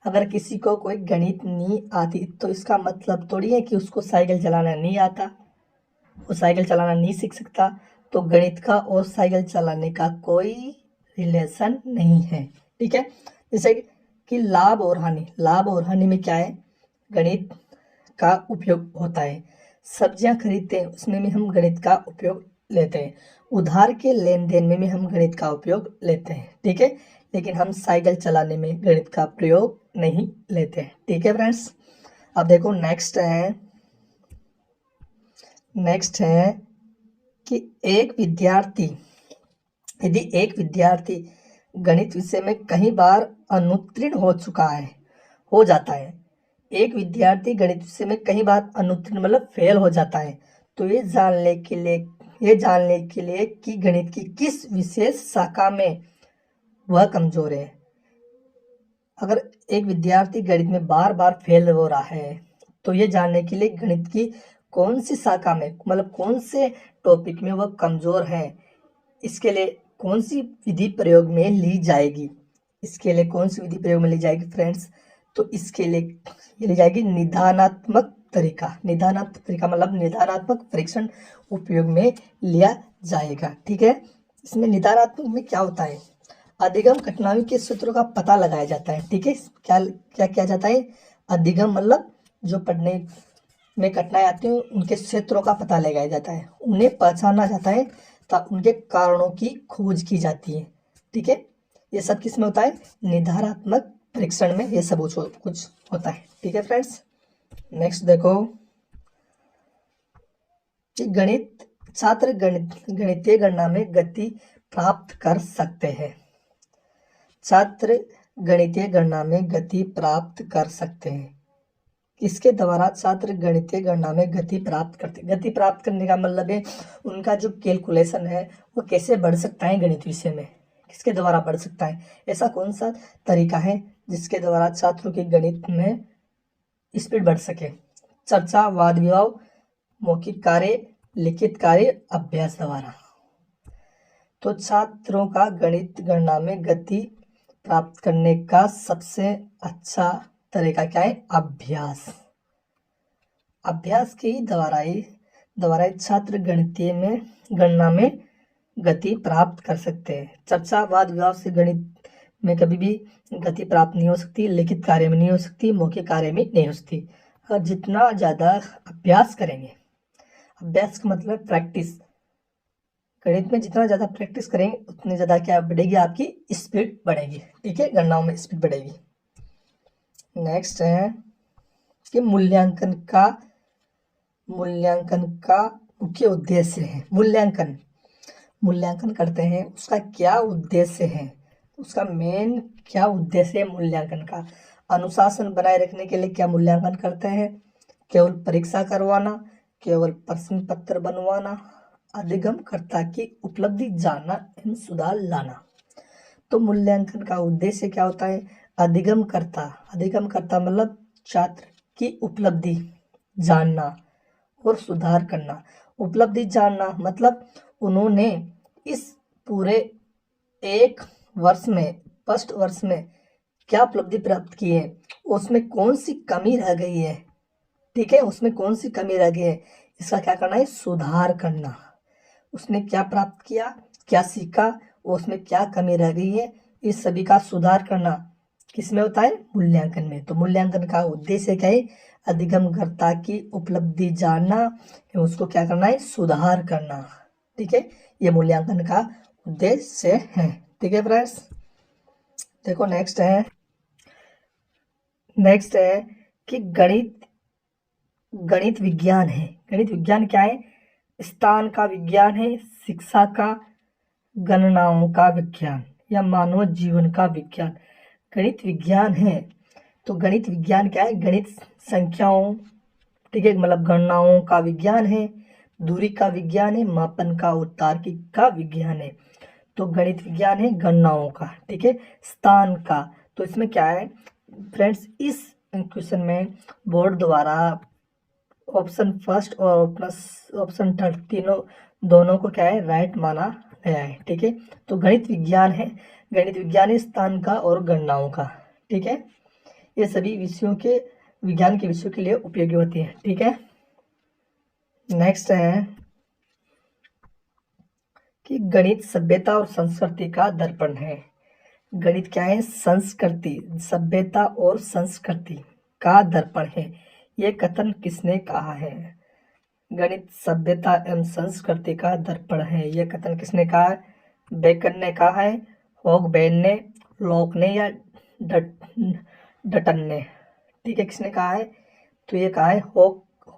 अगर किसी को कोई गणित नहीं आती तो इसका मतलब थोड़ी है कि उसको साइकिल चलाना नहीं आता, वो साइकिल चलाना नहीं सीख सकता। तो गणित का और साइकिल चलाने का कोई रिलेशन नहीं है। ठीक है, जैसे कि लाभ और हानि में क्या है, गणित का उपयोग होता है। सब्जियां खरीदते हैं उसमें भी हम गणित का उपयोग लेते हैं, उधार के लेन देन में भी हम गणित का उपयोग लेते हैं। ठीक है, लेकिन हम साइकिल चलाने में गणित का प्रयोग नहीं लेते हैं। ठीक है फ्रेंड्स, अब देखो नेक्स्ट है कि यदि एक विद्यार्थी गणित विषय में कई बार अनुत्तीर्ण हो जाता है, एक विद्यार्थी गणित विषय में कई बार अनुत्तीर्ण मतलब फेल हो जाता है, तो ये जानने के लिए कि गणित की किस विशेष शाखा में वह कमजोर है। अगर एक विद्यार्थी गणित में बार बार फेल हो रहा है तो ये जानने के लिए गणित की कौन सी शाखा में मतलब कौन से टॉपिक में वह कमजोर है, इसके लिए कौन सी विधि प्रयोग में ली जाएगी, फ्रेंड्स, तो इसके लिए ली जाएगी निदानात्मक तरीका मतलब निदानात्मक परीक्षण उपयोग में लिया जाएगा। ठीक है, इसमें निदानात्मक में क्या होता है, अधिगम कठिनाइयों के सूत्रों का पता लगाया जाता है। ठीक है, क्या क्या किया जाता है? अधिगम मतलब जो पढ़ने में कठिनाई आती है उनके क्षेत्रों का पता लगाया जाता है, उन्हें पहचाना जाता है तब उनके कारणों की खोज की जाती है। ठीक है, ये सब किस में होता है? निर्धारात्मक परीक्षण में ये सब कुछ होता है। ठीक है फ्रेंड्स, नेक्स्ट देखो कि छात्र गणितीय गणना में गति प्राप्त कर सकते हैं। छात्र गणितीय गणना में गति प्राप्त कर सकते हैं। किसके द्वारा छात्र गणितीय गणना में गति प्राप्त करते हैं? गति प्राप्त करने का मतलब है उनका जो कैलकुलेशन है वो कैसे बढ़ सकता है गणित विषय में, किसके द्वारा बढ़ सकता है, ऐसा कौन सा तरीका है जिसके द्वारा छात्रों की गणित में स्पीड बढ़ सके? चर्चा, वाद विवाद, मौखिक कार्य, लिखित कार्य, अभ्यास द्वारा। तो छात्रों का गणित गणना में गति प्राप्त करने का सबसे अच्छा तरीका क्या है? अभ्यास। अभ्यास के द्वारा ही छात्र गणितीय में गणना में गति प्राप्त कर सकते हैं। चर्चा, वाद विवाद से गणित में कभी भी गति प्राप्त नहीं हो सकती, लिखित कार्य में नहीं हो सकती, मौखिक कार्य में नहीं हो सकती। और जितना ज़्यादा अभ्यास करेंगे, अभ्यास का मतलब प्रैक्टिस, गणित में जितना ज़्यादा प्रैक्टिस करेंगे उतनी ज़्यादा क्या बढ़ेगी? आपकी स्पीड बढ़ेगी। ठीक है, गणनाओं में स्पीड बढ़ेगी। नेक्स्ट है कि मूल्यांकन का मुख्य उद्देश्य है। मूल्यांकन करते हैं, उसका क्या उद्देश्य है? उसका मेन क्या उद्देश्य है मूल्यांकन का? अनुशासन बनाए रखने के लिए क्या मूल्यांकन करते हैं? केवल परीक्षा करवाना, केवल प्रश्न पत्र बनवाना, अधिगमकर्ता की उपलब्धि जानना एवं सुधार लाना। तो मूल्यांकन का उद्देश्य क्या होता है? अधिगमकर्ता मतलब छात्र की उपलब्धि जानना और सुधार करना। उपलब्धि जानना मतलब उन्होंने इस पूरे एक वर्ष में, फर्स्ट वर्ष में क्या उपलब्धि प्राप्त की है, उसमें कौन सी कमी रह गई है। ठीक है, उसमें कौन सी कमी रह गई है, इसका क्या करना है? सुधार करना। उसने क्या प्राप्त किया, क्या सीखा, उसमें क्या कमी रह गई है, इस सभी का सुधार करना किसमें होता है? मूल्यांकन में। तो मूल्यांकन का उद्देश्य क्या है? अधिगमकर्ता की उपलब्धि जानना, उसको क्या करना है? सुधार करना। ठीक है, ये मूल्यांकन का उद्देश्य है। ठीक है फ्रेंड्स, देखो नेक्स्ट है कि गणित विज्ञान है। गणित विज्ञान क्या है? स्थान का विज्ञान है, शिक्षा का, गणनाओं का विज्ञान या मानव जीवन का विज्ञान गणित विज्ञान है। तो गणित विज्ञान क्या है? गणित संख्याओं, ठीक है, मतलब गणनाओं का विज्ञान है, दूरी का विज्ञान है, मापन का और तार्किक का विज्ञान है। तो गणित विज्ञान है गणनाओं का। ठीक है, स्थान का, तो इसमें क्या है फ्रेंड्स, इस क्वेश्चन में बोर्ड द्वारा ऑप्शन फर्स्ट और ऑप्शन थर्ड तीनों दोनों को क्या है? राइट माना गया है। ठीक है, तो गणित विज्ञान है, गणित विज्ञान है स्थान का और गणनाओं का। ठीक है, ये सभी विषयों के, विज्ञान के विषयों के लिए उपयोगी होती है। ठीक है, नेक्स्ट है कि गणित सभ्यता और संस्कृति का दर्पण है। गणित क्या है? संस्कृति, सभ्यता और संस्कृति का दर्पण है। ये कथन किसने कहा है? गणित सभ्यता एवं संस्कृति का दर्पण है, ये कथन किसने कहा है? बेकन ने कहा है, होगबेन ने, लॉक ने या डटन ने? ठीक है, किसने कहा है? तो ये कहा है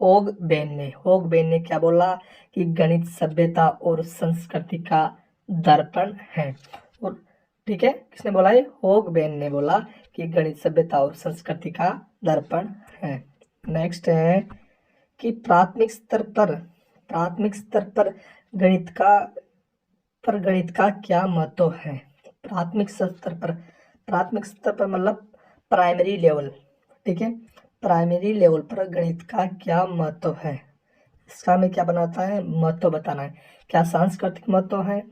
होगबेन ने। होगबेन ने क्या बोला? कि गणित सभ्यता और संस्कृति का दर्पण है। और ठीक है, किसने बोला है? होगबेन ने बोला कि गणित सभ्यता और संस्कृति का दर्पण है। नेक्स्ट है कि प्राथमिक स्तर पर गणित का क्या महत्व है? प्राथमिक स्तर पर मतलब प्राइमरी लेवल। ठीक है, प्राइमरी लेवल पर गणित का क्या महत्व है? इसका हमें क्या बनाता है? महत्व बताना है। क्या सांस्कृतिक महत्व है,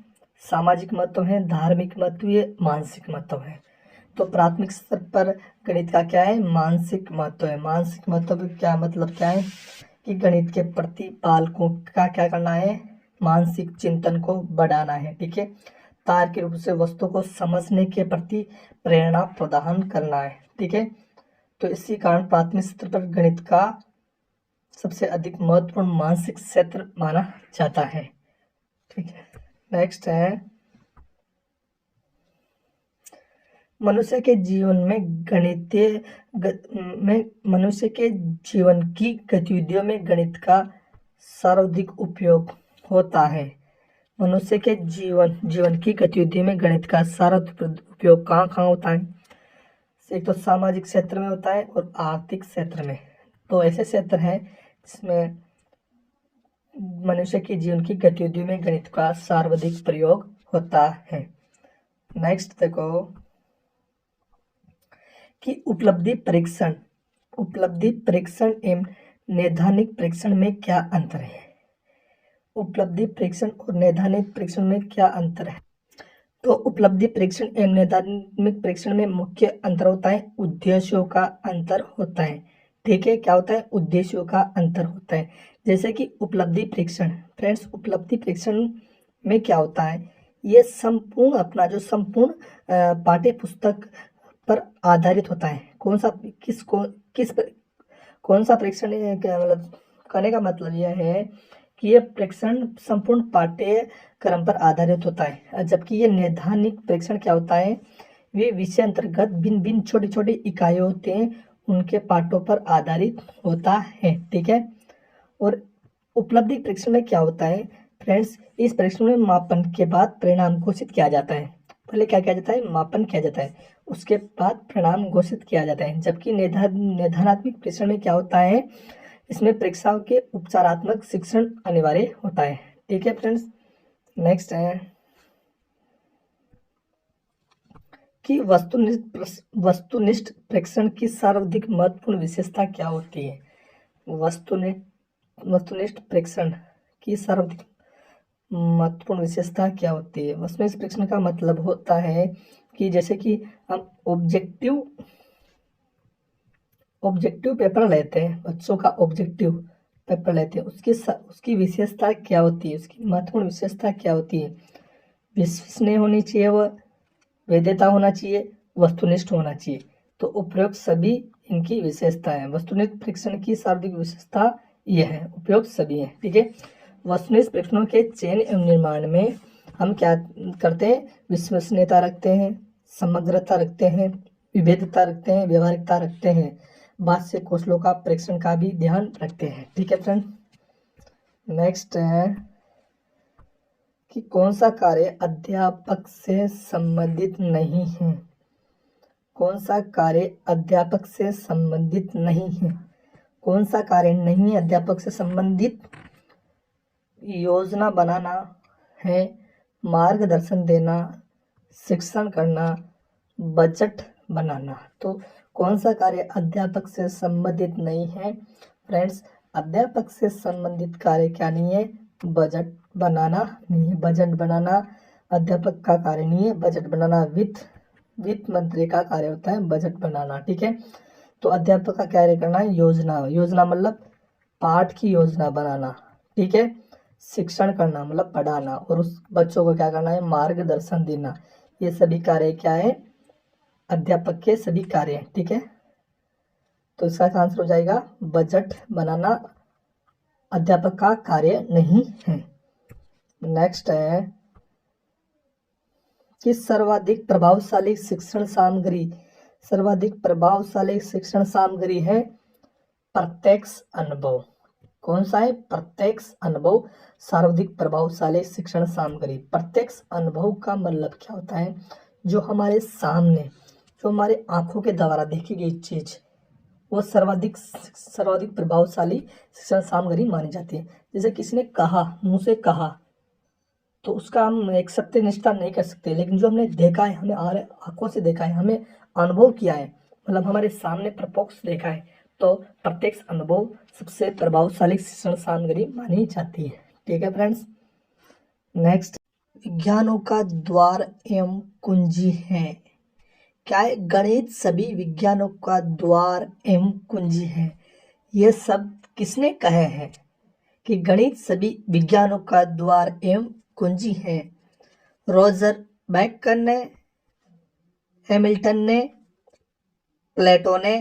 सामाजिक महत्व है, धार्मिक महत्व है, मानसिक महत्व है? तो प्राथमिक स्तर पर गणित का क्या है? मानसिक महत्व है। मानसिक महत्व क्या मतलब क्या है? कि गणित के प्रति बालकों का क्या करना है? मानसिक चिंतन को बढ़ाना है। ठीक है, तार्किक रूप से वस्तु को समझने के प्रति प्रेरणा प्रदान करना है। ठीक है, तो इसी कारण प्राथमिक स्तर पर गणित का सबसे अधिक महत्वपूर्ण मानसिक क्षेत्र माना जाता है। ठीक है, नेक्स्ट है मनुष्य के जीवन में मनुष्य के जीवन की गतिविधियों में गणित का सर्वाधिक उपयोग होता है। मनुष्य के जीवन की गतिविधि में गणित का सर्वाधिक उपयोग कहाँ होता है? एक तो सामाजिक क्षेत्र में होता है और आर्थिक क्षेत्र में। तो ऐसे क्षेत्र हैं जिसमें मनुष्य के जीवन की गतिविधि में गणित का सर्वाधिक प्रयोग होता है। नेक्स्ट देखो कि उपलब्धि परीक्षण एवं नैदानिक परीक्षण में क्या अंतर है? उपलब्धि परीक्षण और नैदानिक परीक्षण में क्या अंतर है? तो उपलब्धि परीक्षण एवं नैदानिक परीक्षण में मुख्य अंतर होता है उद्देश्यों का अंतर होता है। ठीक है, क्या होता है? उद्देश्यों का अंतर होता है। जैसे कि उपलब्धि परीक्षण, फ्रेंड्स उपलब्धि परीक्षण में क्या होता है? ये संपूर्ण अपना जो संपूर्ण पाठ्य पुस्तक पर आधारित होता है। कौन सा परीक्षण? मतलब कहने का मतलब यह है कि यह परीक्षण संपूर्ण पाठ्यक्रम पर आधारित होता है, जबकि ये नैदानिक परीक्षण क्या होता है? वे विषय अंतर्गत भिन्न छोटी छोटी इकाइयां होते हैं, उनके पाठों पर आधारित होता है। ठीक है, और उपलब्धि परीक्षण में क्या होता है फ्रेंड्स? इस परीक्षण में मापन के बाद परिणाम घोषित किया जाता है। पहले क्या किया जाता है? मापन किया जाता है, उसके बाद परिणाम घोषित किया जाता है। जबकि नैदानात्मक परीक्षण में क्या होता है? इसमें परीक्षाओं के उपचारात्मक शिक्षण अनिवार्य होता है। ठीक है फ्रेंड्स, नेक्स्ट है कि वस्तुनिष्ठ परीक्षण की सर्वाधिक महत्वपूर्ण विशेषता क्या होती है? वस्तुनिष्ठ परीक्षण की सर्वाधिक महत्वपूर्ण विशेषता क्या होती है? वस्तुनिष्ठ परीक्षण का मतलब होता है कि जैसे कि हम ऑब्जेक्टिव पेपर लेते हैं, बच्चों का ऑब्जेक्टिव पेपर लेते हैं, उसकी विशेषता क्या होती है? उसकी महत्वपूर्ण विशेषता क्या होती है? विश्वसनीय होनी चाहिए, वह वैधता होना चाहिए, वस्तुनिष्ठ होना चाहिए। तो उपरोक्त सभी इनकी विशेषता है। वस्तुनिष्ठ परीक्षण की शाब्दिक विशेषता यह है, उपरोक्त सभी है। ठीक है, वस्तुनिष्ठ परीक्षणों के चयन एवं निर्माण में हम क्या करते हैं? विश्वसनीयता रखते हैं, समग्रता रखते हैं, विभेदता रखते हैं, व्यवहारिकता रखते हैं, बाह्य कौशलों का परीक्षण का भी ध्यान रखते हैं। ठीक है फ्रेंड, नेक्स्ट है कि कौन सा कार्य अध्यापक से संबंधित नहीं है? कौन सा कार्य अध्यापक से संबंधित नहीं है? कौन सा कार्य नहीं है अध्यापक से संबंधित? योजना बनाना है, मार्गदर्शन देना, शिक्षण करना, बजट बनाना। तो कौन सा कार्य अध्यापक से संबंधित नहीं है फ्रेंड्स? अध्यापक से संबंधित कार्य क्या नहीं है? बजट बनाना नहीं है। बजट बनाना अध्यापक का कार्य नहीं है। बजट बनाना वित्त मंत्री का कार्य होता है, बजट बनाना। ठीक है, तो अध्यापक का कार्य करना है योजना मतलब पाठ की योजना बनाना। ठीक है, शिक्षण करना मतलब पढ़ाना, और उस बच्चों को क्या करना है? मार्गदर्शन देना। ये सभी कार्य क्या है? अध्यापक के सभी कार्य हैं। ठीक है, तो इसका आंसर हो जाएगा बजट बनाना अध्यापक का कार्य नहीं है। नेक्स्ट है कि सर्वाधिक प्रभावशाली शिक्षण सामग्री है प्रत्यक्ष अनुभव। कौन सा है? प्रत्यक्ष अनुभव सर्वाधिक प्रभावशाली शिक्षण सामग्री। प्रत्यक्ष अनुभव का मतलब क्या होता है? जो हमारे सामने, जो हमारे आंखों के द्वारा देखी गई चीज, वो सर्वाधिक प्रभावशाली शिक्षण सामग्री मानी जाती है। जैसे किसी ने कहा, मुंह से कहा, तो उसका हम एक सत्यनिष्ठा नहीं कर सकते, लेकिन जो हमने देखा है, हमें आंखों से देखा है, हमें अनुभव किया है, मतलब हमारे सामने प्रत्यक्ष देखा है, तो प्रत्यक्ष अनुभव सबसे प्रभावशाली शिक्षण सामग्री मानी जाती है। ठीक है फ्रेंड्स, नेक्स्ट, विज्ञानों का द्वार एवं कुंजी है। क्या है? गणित सभी विज्ञानों का द्वार एवं कुंजी है। यह सब किसने कहे हैं कि गणित सभी विज्ञानों का द्वार एवं कुंजी है? रॉजर बैकन ने, हैमिल्टन ने, प्लेटो ने,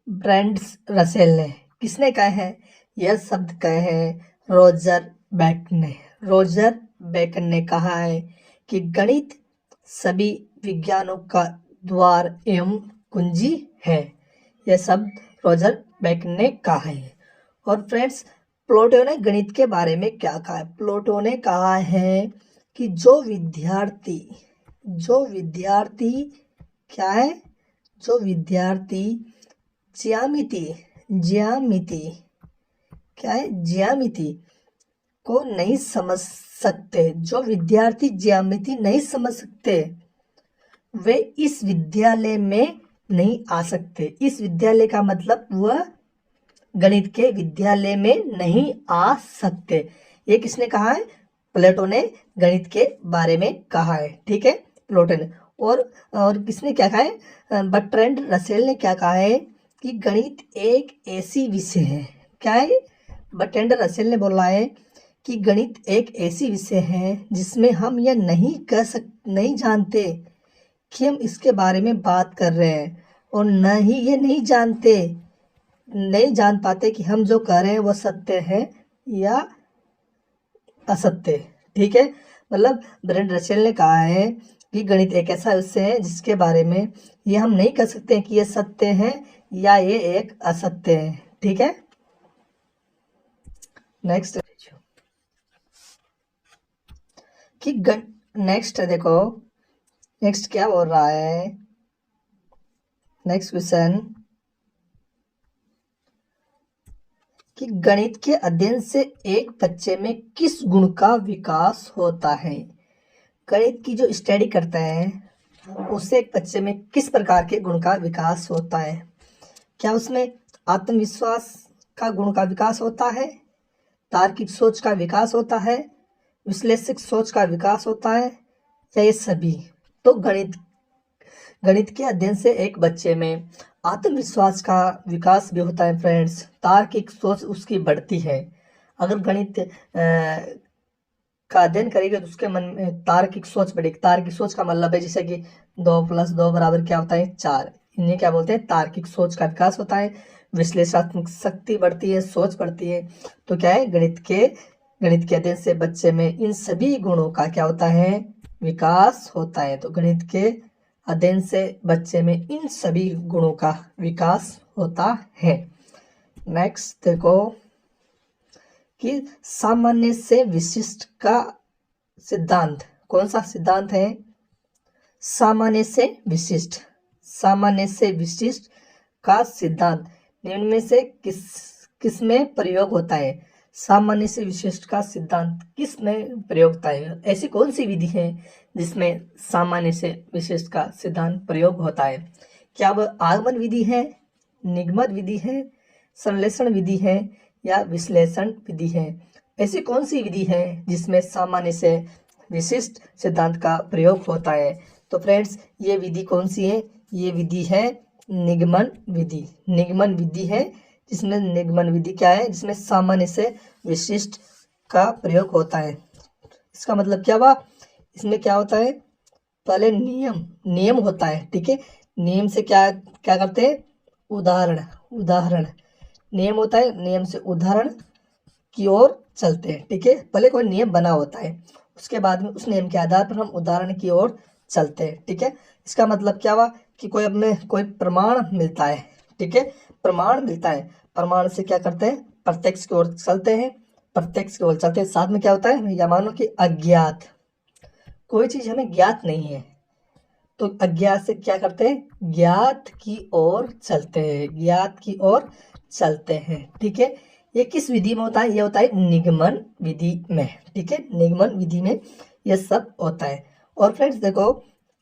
ब्रेंड रसेल ने। किसने कहे हैं? यह शब्द कहे हैं रोजर बैकन ने। रोजर बैकन ने कहा है कि गणित सभी विज्ञानों का द्वार एवं कुंजी है। यह शब्द रोजर बैकन ने कहा है। और फ्रेंड्स, प्लेटो ने गणित के बारे में क्या कहा है? प्लेटो ने कहा है कि जो विद्यार्थी क्या है? जो विद्यार्थी ज्यामिति क्या है? ज्यामिति को नहीं समझ सकते, जो विद्यार्थी ज्यामिति नहीं समझ सकते, वे इस विद्यालय में नहीं आ सकते। इस विद्यालय का मतलब वह गणित के विद्यालय में नहीं आ सकते। ये किसने कहा है? प्लेटो ने गणित के बारे में कहा है। ठीक है, प्लेटो ने। और किसने क्या कहा है? बर्ट्रैंड रसेल ने क्या कहा है कि गणित एक ऐसी विषय है। क्या है? बर्ट्रैंड रसेल ने बोला है कि गणित एक ऐसी विषय है जिसमें हम यह नहीं जानते कि हम इसके बारे में बात कर रहे हैं, और नहीं जान पाते कि हम जो कर रहे हैं वो सत्य है या असत्य। ठीक है, मतलब बर्ट्रैंड रसेल ने कहा है कि गणित एक ऐसा विषय है जिसके बारे में ये हम नहीं कह सकते कि ये सत्य है या ये एक असत्य है। ठीक है, नेक्स्ट कि नेक्स्ट देखो, नेक्स्ट क्या बोल रहा है? नेक्स्ट क्वेश्चन कि गणित के अध्ययन से एक बच्चे में किस गुण का विकास होता है? गणित की जो स्टडी करते हैं उससे एक बच्चे में किस प्रकार के गुण का विकास होता है? क्या उसमें आत्मविश्वास का गुण का विकास होता है, तार्किक सोच का विकास होता है, विश्लेषक सोच का विकास होता है, या ये सभी? तो गणित के अध्ययन से एक बच्चे में आत्मविश्वास का विकास भी होता है फ्रेंड्स। तार्किक सोच उसकी बढ़ती है। अगर गणित का अध्ययन करेंगे तो उसके मन में तार्किक सोच बढ़ेगी। तार्किक सोच का मतलब है जैसे कि 2 + 2 = क्या होता है? 4। इन्हें क्या बोलते हैं? तार्किक सोच का विकास होता है। विश्लेषणात्मक शक्ति बढ़ती है, सोच बढ़ती है। तो क्या है? गणित के अध्ययन से बच्चे में इन सभी गुणों का क्या होता है? विकास होता है। तो गणित के अध्ययन से बच्चे में इन सभी गुणों का विकास होता है। नेक्स्ट देखो कि सामान्य से विशिष्ट का सिद्धांत कौन सा सिद्धांत है? सामान्य से विशिष्ट का सिद्धांत निम्न में से किस में प्रयोग होता है? सामान्य से विशिष्ट का सिद्धांत किस में प्रयोग होता है? ऐसी कौन सी विधि है जिसमें सामान्य से विशिष्ट का सिद्धांत प्रयोग होता है? क्या वह आगमन विधि है, निगमन विधि है, संश्लेषण विधि है, या विश्लेषण विधि है? ऐसी कौन सी विधि है जिसमें सामान्य से विशिष्ट सिद्धांत का प्रयोग होता है? तो फ्रेंड्स, ये विधि कौन सी है? ये विधि है निगमन विधि। निगमन विधि है जिसमें निगमन विधि क्या है? जिसमें सामान्य से विशिष्ट का प्रयोग होता है। इसका मतलब क्या हुआ? इसमें क्या होता है? पहले नियम होता है। ठीक है, नियम से क्या करते हैं? उदाहरण नियम होता है। नियम से उदाहरण की ओर चलते हैं। ठीक है, पहले कोई नियम बना होता है, उसके बाद में उस नियम के आधार पर हम उदाहरण की ओर चलते हैं। ठीक है, इसका मतलब क्या हुआ कि कोई प्रमाण मिलता है। ठीक है, प्रमाण मिलता है, प्रमाण से क्या करते हैं? प्रत्यक्ष की ओर चलते हैं। साथ में क्या होता है? या मानो कि अज्ञात, कोई चीज हमें ज्ञात नहीं है तो अज्ञात से क्या करते हैं? ज्ञात की ओर चलते हैं। ठीक है, ये किस विधि में होता है? ये होता है निगमन विधि में। ठीक है, निगमन विधि में ये सब होता है। और फ्रेंड्स देखो,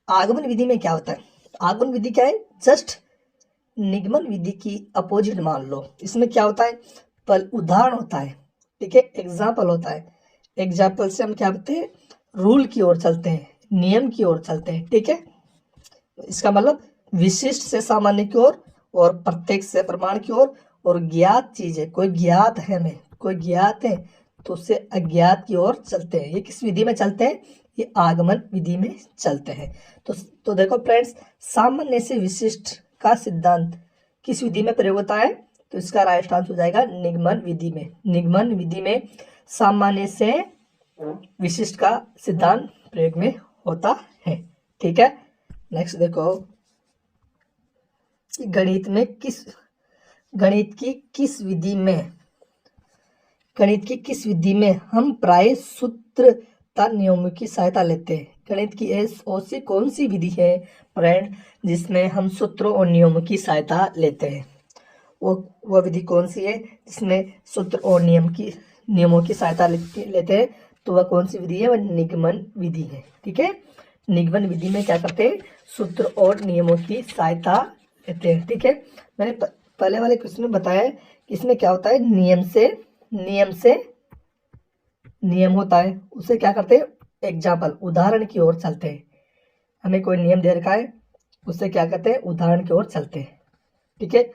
आगमन विधि में क्या होता है? आगमन विधि क्या है? जस्ट निगमन विधि की अपोजिट मान लो। इसमें क्या होता है? पर उदाहरण होता है। ठीक है, एग्जाम्पल होता है। एग्जाम्पल से हम क्या करते हैं? रूल की ओर चलते हैं, नियम की ओर चलते हैं। ठीक है, इसका मतलब विशिष्ट से सामान्य की ओर, और प्रत्यक्ष से प्रमाण की ओर, और ज्ञात चीज है, कोई ज्ञात है, तो उससे अज्ञात की ओर चलते हैं। ये किस विधि में चलते हैं? ये आगमन विधि में चलते हैं। तो देखो फ्रेंड्स, सामान्य से विशिष्ट का सिद्धांत किस विधि में प्रयोग होता है? तो इसका राइट आंसर हो जाएगा निगमन विधि में। निगमन विधि में सामान्य से विशिष्ट का सिद्धांत प्रयोग में होता है। ठीक है, नेक्स्ट देखो, गणित की किस विधि में हम प्राय सूत्र तथा नियमों की सहायता लेते हैं? गणित की ऐसी कौन सी विधि है फ्रेंड जिसमें हम सूत्रों और नियमों की सहायता लेते हैं? वो विधि कौन सी है जिसमें सूत्र और नियमों की सहायता लेते हैं? तो वह कौन सी विधि है? वह निगमन विधि है। ठीक है, निगमन विधि में क्या करते हैं? सूत्र और नियमों की सहायता लेते हैं। ठीक है, मैंने पहले वाले क्वेश्चन में बताया है कि इसमें क्या होता है, नियम होता है, उसे क्या करते हैं? एग्जाम्पल, उदाहरण की ओर चलते हैं। हमें कोई नियम दे रखा है, उससे क्या करते हैं? उदाहरण की ओर चलते हैं। ठीक है,